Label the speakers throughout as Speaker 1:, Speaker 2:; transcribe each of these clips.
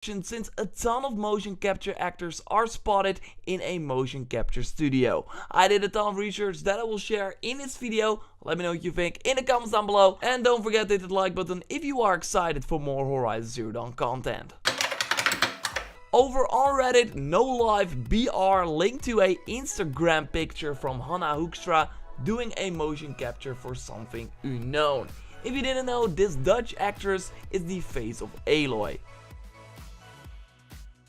Speaker 1: since a ton of motion capture actors are spotted in a motion capture studio. I did a ton of research that I will share in this video. Let me know what you think in the comments down below, and don't forget to hit the like button if you are excited for more Horizon Zero Dawn content. Over on Reddit, No Life BR linked to a Instagram picture from Hannah Hoekstra doing a motion capture for something unknown. If you didn't know, this Dutch actress is the face of Aloy.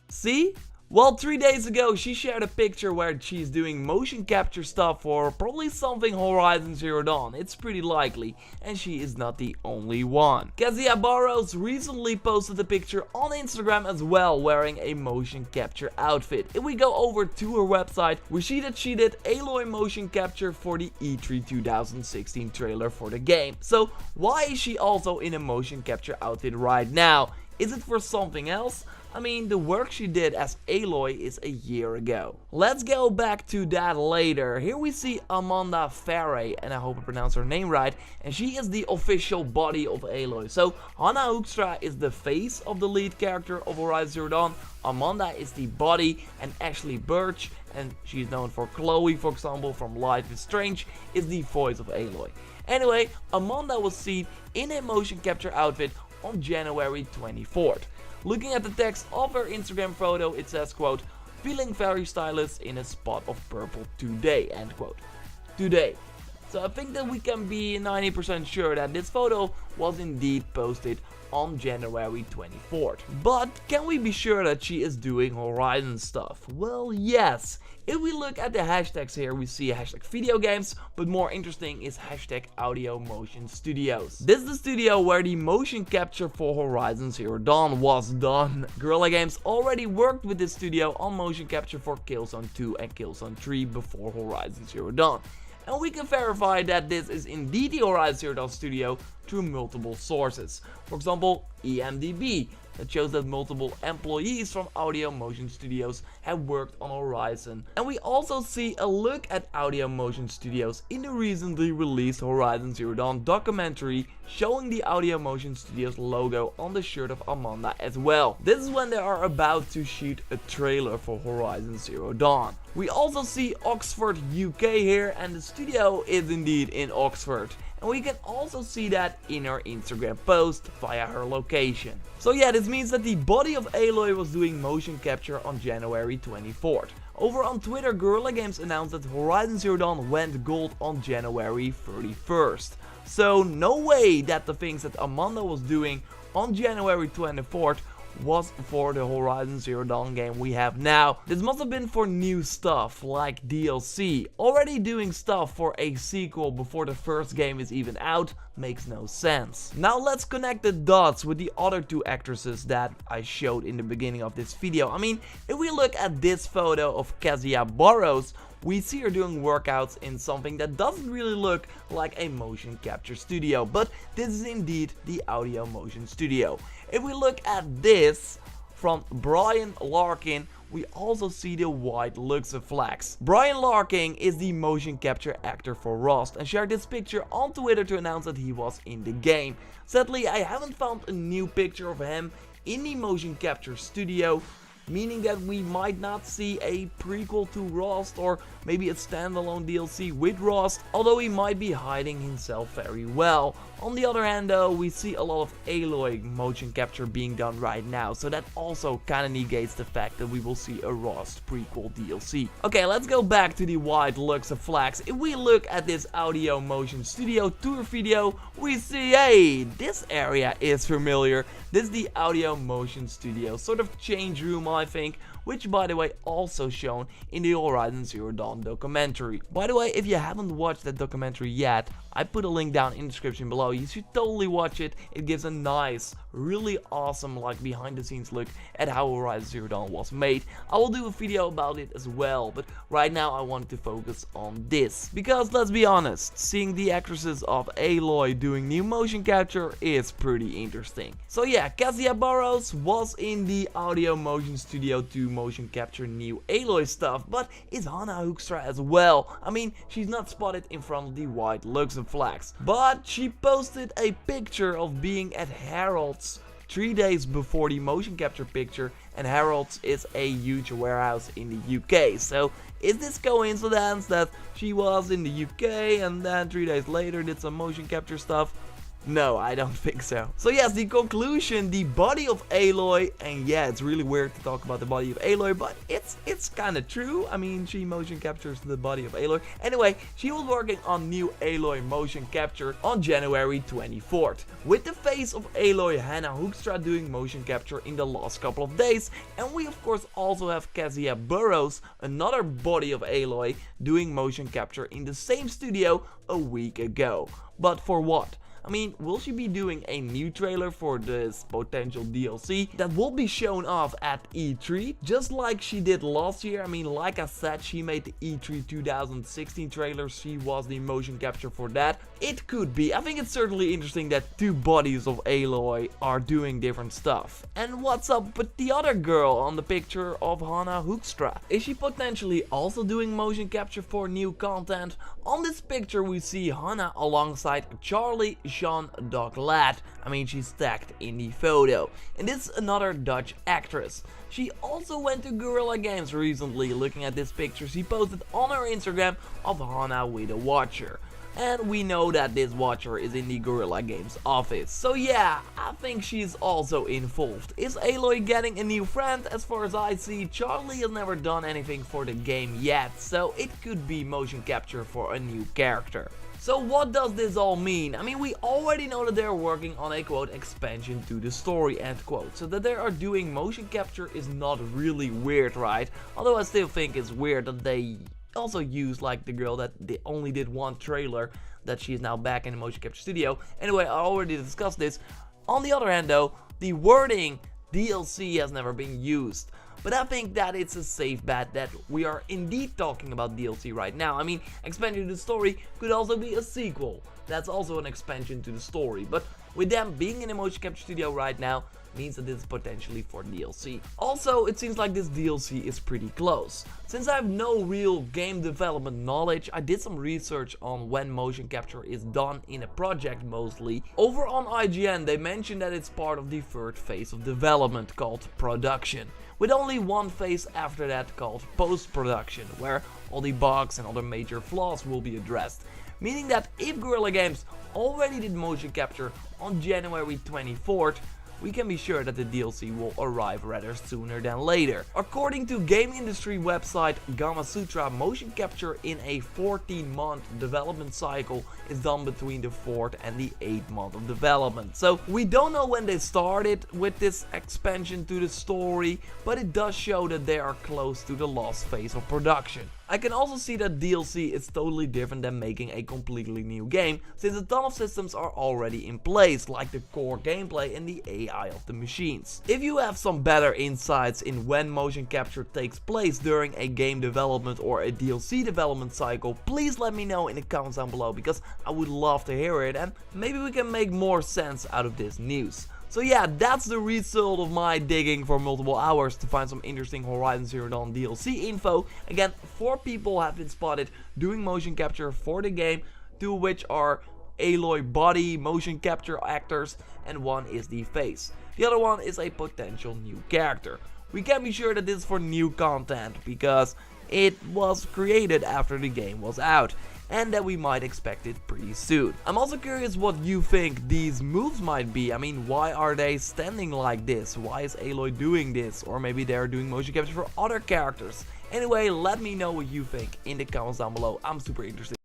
Speaker 1: See? Well, 3 days ago she shared a picture where she's doing motion capture stuff for probably something Horizon Zero Dawn. It's pretty likely, and she is not the only one. Kezia Barros recently posted a picture on Instagram as well, wearing a motion capture outfit. If we go over to her website, we see that she did Aloy motion capture for the E3 2016 trailer for the game. So why is she also in a motion capture outfit right now? Is it for something else? I mean, the work she did as Aloy is a year ago. Let's go back to that later. Here we see Amanda Ferre, and I hope I pronounced her name right, and she is the official body of Aloy. So Hannah Hoekstra is the face of the lead character of Horizon Zero Dawn, Amanda is the body, and Ashley Birch, and she's known for Chloe, for example, from Life is Strange, is the voice of Aloy. Anyway, Amanda was seen in a motion capture outfit on January 24th. Looking at the text of her Instagram photo, it says, quote, "Feeling very stylish in a spot of purple today," end quote. Today. So I think that we can be 90% sure that this photo was indeed posted on January 24th. But can we be sure that she is doing Horizon stuff? Well, yes. If we look at the hashtags here, we see hashtag video games, but more interesting is hashtag audio motion studios. This is the studio where the motion capture for Horizon Zero Dawn was done. Guerrilla Games already worked with this studio on motion capture for Killzone 2 and Killzone 3 before Horizon Zero Dawn. And we can verify that this is indeed the Horizon Zero Dawn studio through multiple sources. For example, IMDb, that shows that multiple employees from Audio Motion Studios have worked on Horizon. And we also see a look at Audio Motion Studios in the recently released Horizon Zero Dawn documentary, showing the Audio Motion Studios logo on the shirt of Amanda as well. This is when they are about to shoot a trailer for Horizon Zero Dawn. We also see Oxford, UK here, and the studio is indeed in Oxford. And we can also see that in her Instagram post via her location. So yeah, this means that the body of Aloy was doing motion capture on January 24th. Over on Twitter, Guerrilla Games announced that Horizon Zero Dawn went gold on January 31st. So no way that the things that Amanda was doing on January 24th was for the Horizon Zero Dawn game we have now. This must have been for new stuff like DLC. Already doing stuff for a sequel before the first game is even out makes no sense. Now let's connect the dots with the other two actresses that I showed in the beginning of this video. I mean, if we look at this photo of Kezia Barros, we see her doing workouts in something that doesn't really look like a motion capture studio, but this is indeed the Audio Motion Studio. If we look at this from Brian Larkin, we also see the white Luxor flags. Brian Larkin is the motion capture actor for Rust and shared this picture on Twitter to announce that he was in the game. Sadly, I haven't found a new picture of him in the motion capture studio, meaning that we might not see a prequel to Rust or maybe a standalone DLC with Rust, although he might be hiding himself very well. On the other hand though, we see a lot of Aloy motion capture being done right now, so that also kinda negates the fact that we will see a Rust prequel DLC. Okay, let's go back to the white Luxor flags. If we look at this Audio Motion Studio tour video, we see, hey, this area is familiar. This is the Audio Motion Studio sort of change room, I think, which by the way also shown in the Horizon Zero Dawn documentary. By the way, if you haven't watched that documentary yet, I put a link down in the description below. You should totally watch it. It gives a nice, really awesome like behind the scenes look at how Horizon Zero Dawn was made. I will do a video about it as well, but right now I want to focus on this. Because let's be honest, seeing the actresses of Aloy doing new motion capture is pretty interesting. So yeah, Kezia Barros was in the Audio Motion Studio to motion capture new Aloy stuff, but is Hannah Hoekstra as well. I mean, she's not spotted in front of the white Luxor flags, but she posted a picture of being at Harrods 3 days before the motion capture picture, and Harrods is a huge warehouse in the UK. So is this coincidence that she was in the UK and then 3 days later did some motion capture stuff? No, I don't think so. So yes, the conclusion, the body of Aloy, and yeah, it's really weird to talk about the body of Aloy, but it's kind of true. I mean, she motion captures the body of Aloy. Anyway, she was working on new Aloy motion capture on January 24th, with the face of Aloy Hannah Hoekstra doing motion capture in the last couple of days, and we of course also have Kezia Burrows, another body of Aloy, doing motion capture in the same studio a week ago. But for what? I mean, will she be doing a new trailer for this potential DLC that will be shown off at E3? Just like she did last year. I mean, like I said, she made the E3 2016 trailer. She was the motion capture for that. It could be. I think it's certainly interesting that two bodies of Aloy are doing different stuff. And what's up with the other girl on the picture of Hannah Hoekstra? Is she potentially also doing motion capture for new content? On this picture we see Hannah alongside Charlie Jean Doc Ladd. I mean, she's tagged in the photo. And this is another Dutch actress. She also went to Guerrilla Games recently. Looking at this picture she posted on her Instagram of Hannah with a watcher. And we know that this watcher is in the Guerrilla Games office. So yeah, I think she's also involved. Is Aloy getting a new friend? As far as I see, Charlie has never done anything for the game yet, so it could be motion capture for a new character. So what does this all mean? I mean, we already know that they're working on a quote expansion to the story, end quote. So that they are doing motion capture is not really weird, right? Although I still think it's weird that they also use like the girl that they only did one trailer, that she is now back in the motion capture studio. Anyway, I already discussed this. On the other hand though, the wording DLC has never been used. But I think that it's a safe bet that we are indeed talking about DLC right now. I mean, expansion to the story could also be a sequel. That's also an expansion to the story. But with them being in a motion capture studio right now, means that this is potentially for DLC. Also, it seems like this DLC is pretty close. Since I have no real game development knowledge, I did some research on when motion capture is done in a project mostly. Over on IGN, they mentioned that it's part of the third phase of development called production, with only one phase after that called post-production, where all the bugs and other major flaws will be addressed. Meaning that if Guerrilla Games already did motion capture on January 24th, we can be sure that the DLC will arrive rather sooner than later. According to game industry website Gamasutra, motion capture in a 14-month development cycle is done between the 4th and the 8th month of development. So we don't know when they started with this expansion to the story, but it does show that they are close to the last phase of production. I can also see that DLC is totally different than making a completely new game, since a ton of systems are already in place, like the core gameplay and the AI of the machines. If you have some better insights in when motion capture takes place during a game development or a DLC development cycle, please let me know in the comments down below, because I would love to hear it and maybe we can make more sense out of this news. So yeah, that's the result of my digging for multiple hours to find some interesting Horizon Zero Dawn DLC info. Again, 4 people have been spotted doing motion capture for the game, 2 of which are Aloy body motion capture actors, and 1 is the face. The other one is a potential new character. We can be sure that this is for new content, because it was created after the game was out, and that we might expect it pretty soon. I'm also curious what you think these moves might be. I mean, why are they standing like this? Why is Aloy doing this? Or maybe they're doing motion capture for other characters. Anyway, let me know what you think in the comments down below. I'm super interested.